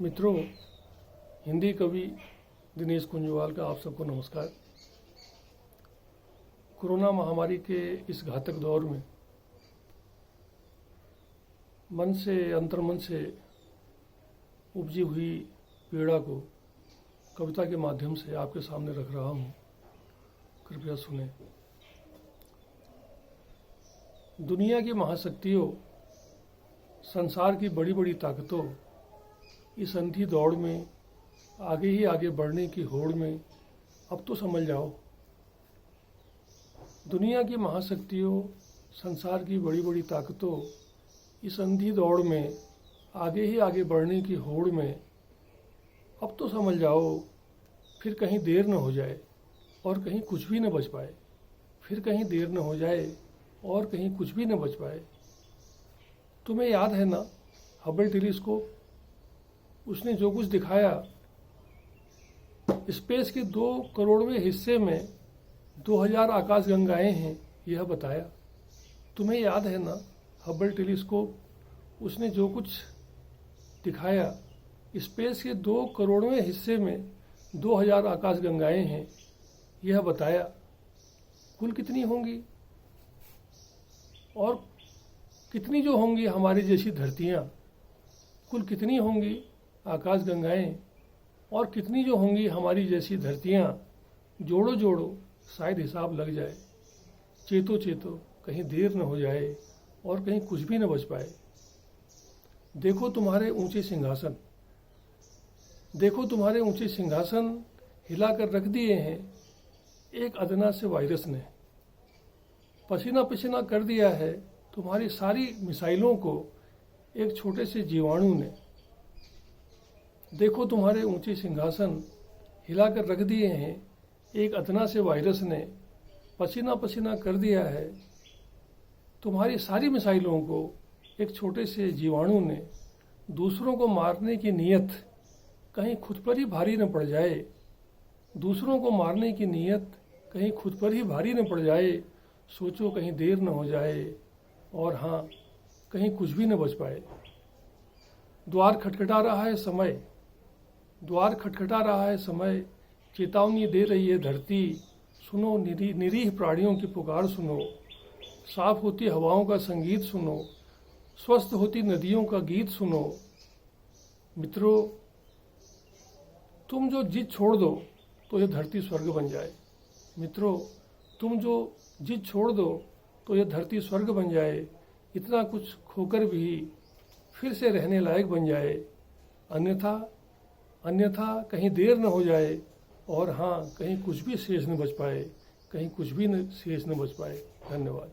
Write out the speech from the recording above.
मित्रों, हिंदी कवि दिनेश कुंजवाल का आप सबको नमस्कार। कोरोना महामारी के इस घातक दौर में मन से अंतर्मन से उपजी हुई पीड़ा को कविता के माध्यम से आपके सामने रख रहा हूँ। कृपया सुने। दुनिया की महाशक्तियों, संसार की बड़ी बड़ी ताकतों, इस अंधी दौड़ में आगे ही आगे बढ़ने की होड़ में अब तो समझ जाओ। दुनिया की महाशक्तियों, संसार की बड़ी बड़ी ताकतों, इस अंधी दौड़ में आगे ही आगे बढ़ने की होड़ में अब तो समझ जाओ। फिर कहीं देर न हो जाए और कहीं कुछ भी न बच पाए। फिर कहीं देर न हो जाए और कहीं कुछ भी न बच पाए। तुम्हें याद है ना, हबल टेलीस्कोप, उसने जो कुछ दिखाया, स्पेस के 2 करोड़वें हिस्से में 2000 आकाशगंगाएं हैं, यह बताया। तुम्हें याद है ना, हबल टेलीस्कोप, उसने जो कुछ दिखाया, स्पेस के 2 करोड़वें हिस्से में 2000 आकाशगंगाएं हैं, यह बताया। कुल कितनी होंगी और कितनी जो होंगी हमारी जैसी धरतियाँ, कुल कितनी होंगी आकाशगंगाएं और कितनी जो होंगी हमारी जैसी धरतियाँ, जोड़ो जोड़ो शायद हिसाब लग जाए। चेतो चेतो कहीं देर न हो जाए और कहीं कुछ भी न बच पाए। देखो तुम्हारे ऊंचे सिंहासन, देखो तुम्हारे ऊंचे सिंहासन हिला कर रख दिए हैं एक अदना से वायरस ने। पसीना पसीना कर दिया है तुम्हारी सारी मिसाइलों को एक छोटे से जीवाणु ने। देखो तुम्हारे ऊंचे सिंहासन हिला कर रख दिए हैं एक अदना से वायरस ने। पसीना पसीना कर दिया है तुम्हारी सारी मिसाइलों को एक छोटे से जीवाणु ने। दूसरों को मारने की नीयत कहीं खुद पर ही भारी न पड़ जाए। दूसरों को मारने की नीयत कहीं खुद पर ही भारी न पड़ जाए। सोचो कहीं देर न हो जाए और हाँ, कहीं कुछ भी न बच पाए। द्वार खटखटा रहा है समय, द्वार खटखटा रहा है समय, चेतावनी दे रही है धरती। सुनो निरीह प्राणियों की पुकार सुनो, साफ होती हवाओं का संगीत सुनो, स्वस्थ होती नदियों का गीत सुनो। मित्रों, तुम जो जिद छोड़ दो तो यह धरती स्वर्ग बन जाए। मित्रों, तुम जो जिद छोड़ दो तो यह धरती स्वर्ग बन जाए। इतना कुछ खोकर भी फिर से रहने लायक बन जाए। अन्यथा कहीं देर न हो जाए और हाँ, कहीं कुछ भी शेष न बच पाए। कहीं कुछ भी शेष न बच पाए। धन्यवाद।